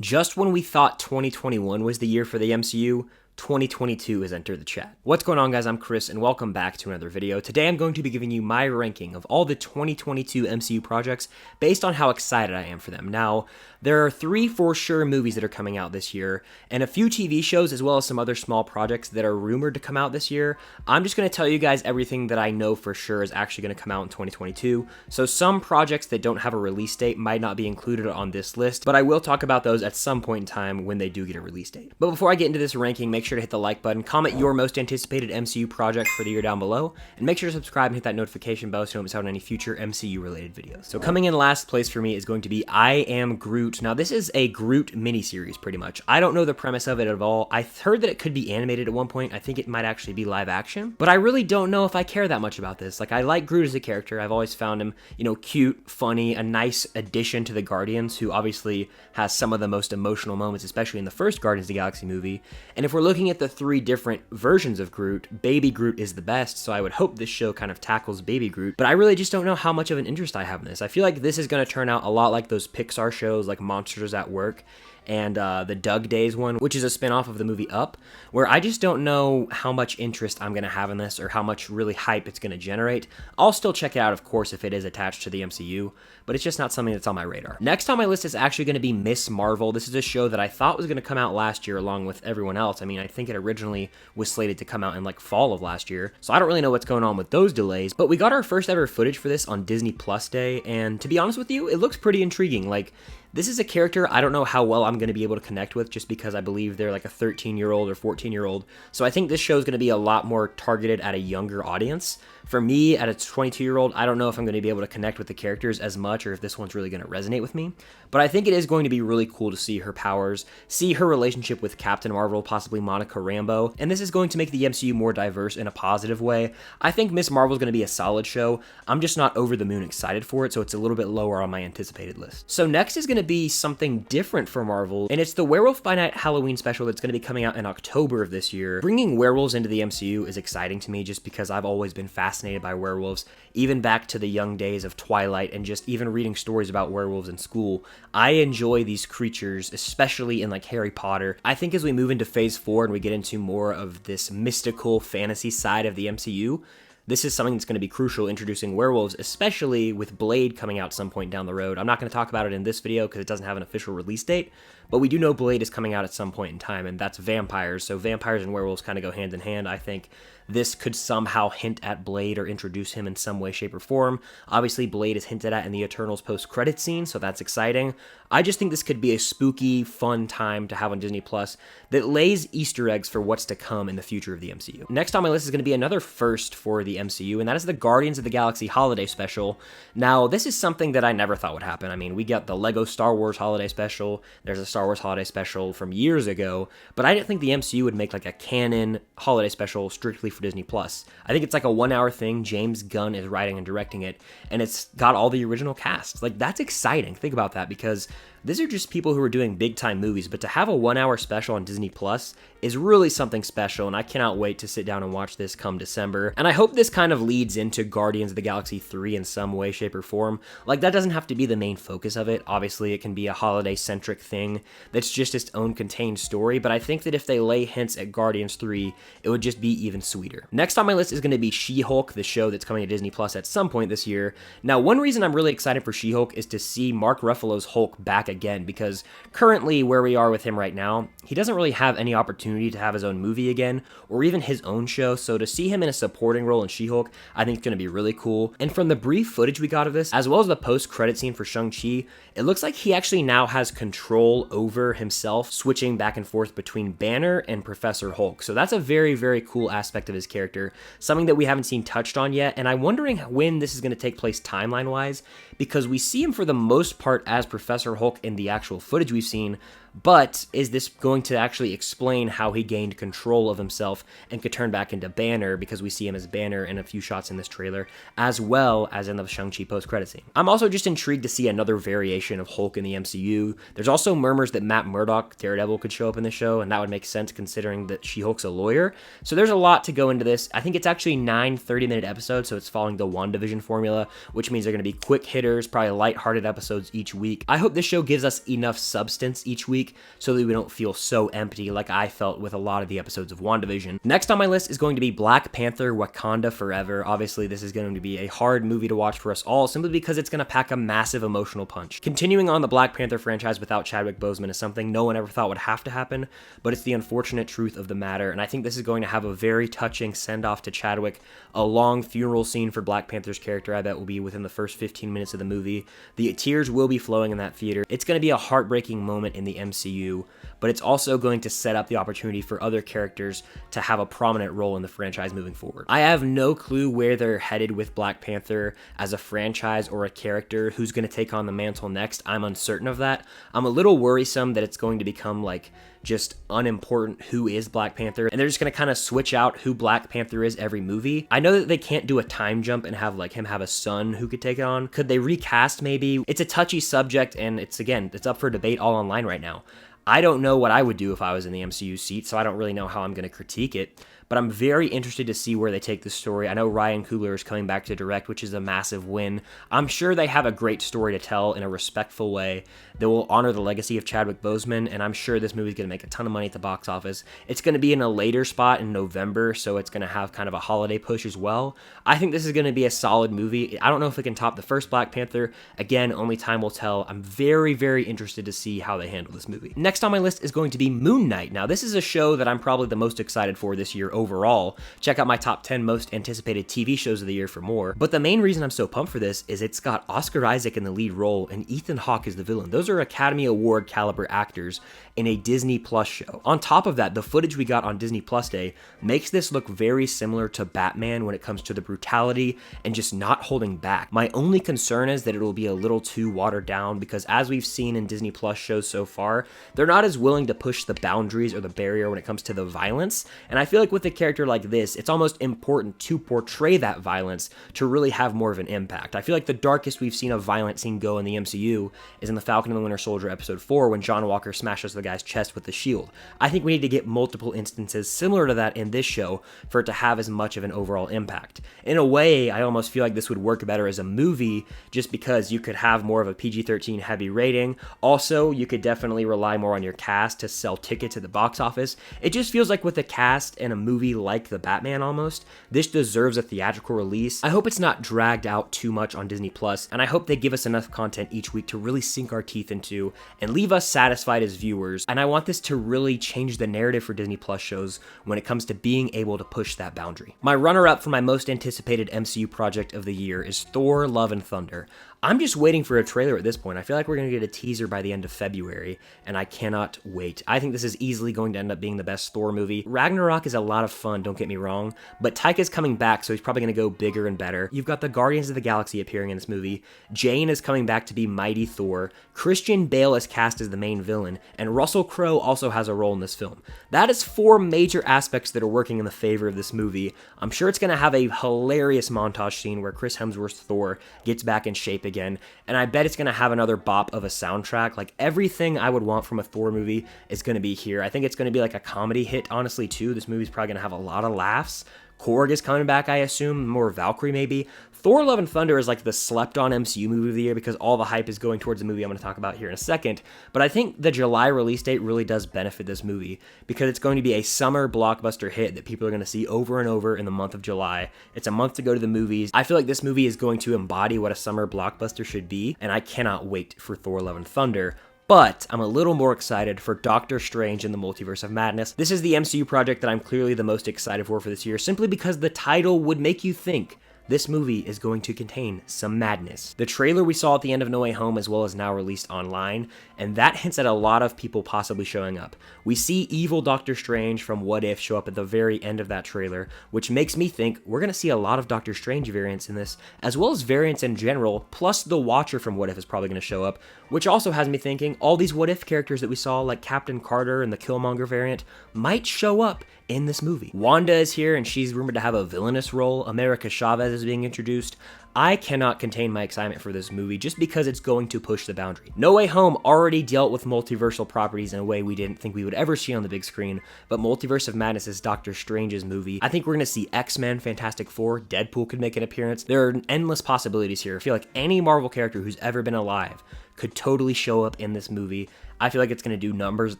Just when we thought 2021 was the year for the MCU, 2022 has entered the chat. What's going on, guys? I'm Chris, and welcome back to another video. Today I'm going to be giving you my ranking of all the 2022 MCU projects based on how excited I am for them. Now, there are 3 for sure movies that are coming out this year, and a few TV shows as well as some other small projects that are rumored to come out this year. I'm just going to tell you guys everything that I know for sure is actually going to come out in 2022. So some projects that don't have a release date might not be included on this list, but I will talk about those at some point in time when they do get a release date. But before I get into this ranking, make sure to hit the like button, comment your most anticipated MCU project for the year down below, and make sure to subscribe and hit that notification bell so you don't miss out on any future MCU related videos. So coming in last place for me is going to be I Am Groot. Now this is a Groot miniseries pretty much. I don't know the premise of it at all. I heard that it could be animated at one point. I think it might actually be live action, but I really don't know if I care that much about this. Like, I like Groot as a character. I've always found him, cute, funny, a nice addition to the Guardians, who obviously has some of the most emotional moments, especially in the first Guardians of the Galaxy movie. And if we're looking at the 3 different versions of Groot, Baby Groot is the best, so I would hope this show kind of tackles Baby Groot, but I really just don't know how much of an interest I have in this. I feel like this is going to turn out a lot like those Pixar shows like Monsters at Work and the Doug Days one, which is a spin-off of the movie Up, where I just don't know how much interest I'm going to have in this or how much really hype it's going to generate. I'll still check it out, of course, if it is attached to the MCU, but it's just not something that's on my radar. Next on my list is actually going to be Miss Marvel. This is a show that I thought was going to come out last year along with everyone else. I mean, I think it originally was slated to come out in like fall of last year, so I don't really know what's going on with those delays, but we got our first ever footage for this on Disney Plus Day, and to be honest with you, it looks pretty intriguing. Like, this is a character I don't know how well I'm going to be able to connect with, just because I believe they're like a 13-year-old or 14-year-old. So I think this show is going to be a lot more targeted at a younger audience. For me, at a 22-year-old, I don't know if I'm going to be able to connect with the characters as much or if this one's really going to resonate with me. But I think it is going to be really cool to see her powers, see her relationship with Captain Marvel, possibly Monica Rambeau, and this is going to make the MCU more diverse in a positive way. I think Miss Marvel is going to be a solid show. I'm just not over the moon excited for it, so it's a little bit lower on my anticipated list. So next is going to be something different for Marvel, and it's the Werewolf by Night Halloween special that's going to be coming out in October of this year. Bringing werewolves into the MCU is exciting to me just because I've always been fascinated by werewolves, even back to the young days of Twilight and just even reading stories about werewolves in school. I enjoy these creatures, especially in like Harry Potter. I think as we move into phase 4 and we get into more of this mystical fantasy side of the MCU, this is something that's going to be crucial, introducing werewolves, especially with Blade coming out some point down the road. I'm not going to talk about it in this video because it doesn't have an official release date, but we do know Blade is coming out at some point in time, and that's vampires, so vampires and werewolves kind of go hand in hand. I think this could somehow hint at Blade or introduce him in some way, shape, or form. Obviously, Blade is hinted at in the Eternals post-credit scene, so that's exciting. I just think this could be a spooky, fun time to have on Disney Plus that lays Easter eggs for what's to come in the future of the MCU. Next on my list is going to be another first for the MCU, and that is the Guardians of the Galaxy Holiday Special. Now, this is something that I never thought would happen. I mean, we got the Lego Star Wars Holiday Special, there's a Star Wars Holiday Special from years ago, but I didn't think the MCU would make like a canon holiday special strictly for Disney Plus. I think it's like a 1-hour thing. James Gunn is writing and directing it, and it's got all the original cast. Like, that's exciting. Think about that, because these are just people who are doing big-time movies, but to have a 1-hour special on Disney Plus is really something special, and I cannot wait to sit down and watch this come December. And I hope this kind of leads into Guardians of the Galaxy 3 in some way, shape, or form. Like, that doesn't have to be the main focus of it. Obviously, it can be a holiday-centric thing that's just its own contained story, but I think that if they lay hints at Guardians 3, it would just be even sweeter. Next on my list is going to be She-Hulk, the show that's coming to Disney Plus at some point this year. Now, one reason I'm really excited for She-Hulk is to see Mark Ruffalo's Hulk back again, because currently where we are with him right now, he doesn't really have any opportunity to have his own movie again, or even his own show, so to see him in a supporting role in She-Hulk, I think it's going to be really cool. And from the brief footage we got of this, as well as the post-credit scene for Shang-Chi, it looks like he actually now has control over himself, switching back and forth between Banner and Professor Hulk. So that's a very, very cool aspect of his character, something that we haven't seen touched on yet, and I'm wondering when this is going to take place timeline-wise, because we see him for the most part as Professor Hulk in the actual footage we've seen, But is this going to actually explain how he gained control of himself and could turn back into Banner, because we see him as Banner in a few shots in this trailer, as well as in the Shang-Chi post-credit scene? I'm also just intrigued to see another variation of Hulk in the MCU. There's also murmurs that Matt Murdock, Daredevil, could show up in the show, and that would make sense considering that She-Hulk's a lawyer. So there's a lot to go into this. I think it's actually 9 30-minute episodes, so it's following the WandaVision formula, which means they're going to be quick hitters, probably lighthearted episodes each week. I hope this show gives us enough substance each week so that we don't feel so empty like I felt with a lot of the episodes of WandaVision. Next on my list is going to be Black Panther: Wakanda Forever. Obviously, this is going to be a hard movie to watch for us all simply because it's going to pack a massive emotional punch. Continuing on the Black Panther franchise without Chadwick Boseman is something no one ever thought would have to happen, but it's the unfortunate truth of the matter, and I think this is going to have a very touching send-off to Chadwick. A long funeral scene for Black Panther's character, I bet, will be within the first 15 minutes of the movie. The tears will be flowing in that theater. It's going to be a heartbreaking moment in the MCU, but it's also going to set up the opportunity for other characters to have a prominent role in the franchise moving forward. I have no clue where they're headed with Black Panther as a franchise or a character who's going to take on the mantle next. I'm uncertain of that. I'm a little worrisome that it's going to become like just unimportant who is Black Panther, and they're just gonna kind of switch out who Black Panther is every movie. I know that they can't do a time jump and have like him have a son who could take it on. Could they recast maybe? It's a touchy subject, and it's up for debate all online right now. I don't know what I would do if I was in the MCU seat, so I don't really know how I'm going to critique it, but I'm very interested to see where they take this story. I know Ryan Coogler is coming back to direct, which is a massive win. I'm sure they have a great story to tell in a respectful way that will honor the legacy of Chadwick Boseman, and I'm sure this movie is going to make a ton of money at the box office. It's going to be in a later spot in November, so it's going to have kind of a holiday push as well. I think this is going to be a solid movie. I don't know if it can top the first Black Panther. Again, only time will tell. I'm very, very interested to see how they handle this movie. Next on my list is going to be Moon Knight. Now, this is a show that I'm probably the most excited for this year overall. Check out my top 10 most anticipated TV shows of the year for more. But the main reason I'm so pumped for this is it's got Oscar Isaac in the lead role and Ethan Hawke is the villain. Those are Academy Award caliber actors in a Disney Plus show. On top of that, the footage we got on Disney Plus Day makes this look very similar to Batman when it comes to the brutality and just not holding back. My only concern is that it'll be a little too watered down because as we've seen in Disney Plus shows so far, they're not as willing to push the boundaries or the barrier when it comes to the violence. And I feel like with a character like this, it's almost important to portray that violence to really have more of an impact. I feel like the darkest we've seen a violent scene go in the MCU is in the Falcon and the Winter Soldier episode 4 when John Walker smashes the guy's chest with the shield. I think we need to get multiple instances similar to that in this show for it to have as much of an overall impact. In a way, I almost feel like this would work better as a movie just because you could have more of a PG-13 heavy rating. Also, you could definitely rely more on your cast to sell tickets at the box office. It just feels like with a cast and a movie like The Batman almost, this deserves a theatrical release. I hope it's not dragged out too much on Disney Plus, and I hope they give us enough content each week to really sink our teeth into and leave us satisfied as viewers. And I want this to really change the narrative for Disney Plus shows when it comes to being able to push that boundary. My runner-up for my most anticipated MCU project of the year is Thor: Love and Thunder. I'm just waiting for a trailer at this point. I feel like we're going to get a teaser by the end of February, and I cannot wait. I think this is easily going to end up being the best Thor movie. Ragnarok is a lot of fun, don't get me wrong, but Taika's coming back, so he's probably going to go bigger and better. You've got the Guardians of the Galaxy appearing in this movie. Jane is coming back to be Mighty Thor. Christian Bale is cast as the main villain, and Russell Crowe also has a role in this film. That is 4 major aspects that are working in the favor of this movie. I'm sure it's going to have a hilarious montage scene where Chris Hemsworth's Thor gets back in shape again, and I bet it's going to have another bop of a soundtrack. Like everything I would want from a Thor movie is going to be here. I think it's going to be like a comedy hit, honestly, too. This movie's probably going to have a lot of laughs. Korg is coming back, I assume, more Valkyrie maybe. Thor: Love and Thunder is like the slept-on MCU movie of the year because all the hype is going towards the movie I'm going to talk about here in a second, but I think the July release date really does benefit this movie because it's going to be a summer blockbuster hit that people are going to see over and over in the month of July. It's a month to go to the movies. I feel like this movie is going to embody what a summer blockbuster should be, and I cannot wait for Thor: Love and Thunder. But I'm a little more excited for Doctor Strange in the Multiverse of Madness. This is the MCU project that I'm clearly the most excited for this year, simply because the title would make you think this movie is going to contain some madness. The trailer we saw at the end of No Way Home as well is now released online, and that hints at a lot of people possibly showing up. We see evil Doctor Strange from What If show up at the very end of that trailer, which makes me think we're going to see a lot of Doctor Strange variants in this, as well as variants in general, plus the Watcher from What If is probably going to show up, which also has me thinking all these What If characters that we saw, like Captain Carter and the Killmonger variant, might show up in this movie. Wanda is here, and she's rumored to have a villainous role. America Chavez is is being introduced. I cannot contain my excitement for this movie just because it's going to push the boundary. No Way Home already dealt with multiversal properties in a way we didn't think we would ever see on the big screen, but Multiverse of Madness is Doctor Strange's movie. I think we're going to see X-Men, Fantastic Four, Deadpool could make an appearance. There are endless possibilities here. I feel like any Marvel character who's ever been alive could totally show up in this movie. I feel like it's going to do numbers at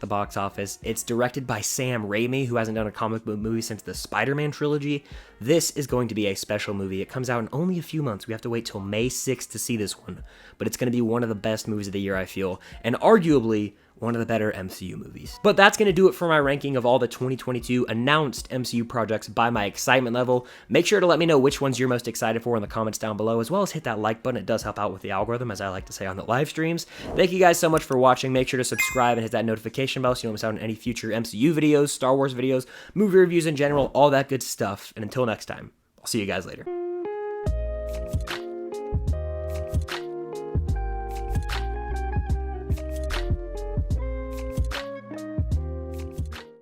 the box office. It's directed by Sam Raimi, who hasn't done a comic book movie since the Spider-Man trilogy. This is going to be a special movie. It comes out in only a few months. We have to wait till May 6th to see this one, but it's going to be one of the best movies of the year, I feel, and arguably one of the better MCU movies. But that's going to do it for my ranking of all the 2022 announced MCU projects by my excitement level. Make sure to let me know which ones you're most excited for in the comments down below, as well as hit that like button. It does help out with the algorithm, as I like to say on the live streams. Thank you guys so much for watching. Make sure to subscribe and hit that notification bell so you don't miss out on any future MCU videos, Star Wars videos, movie reviews in general, all that good stuff. And until next time, I'll see you guys later.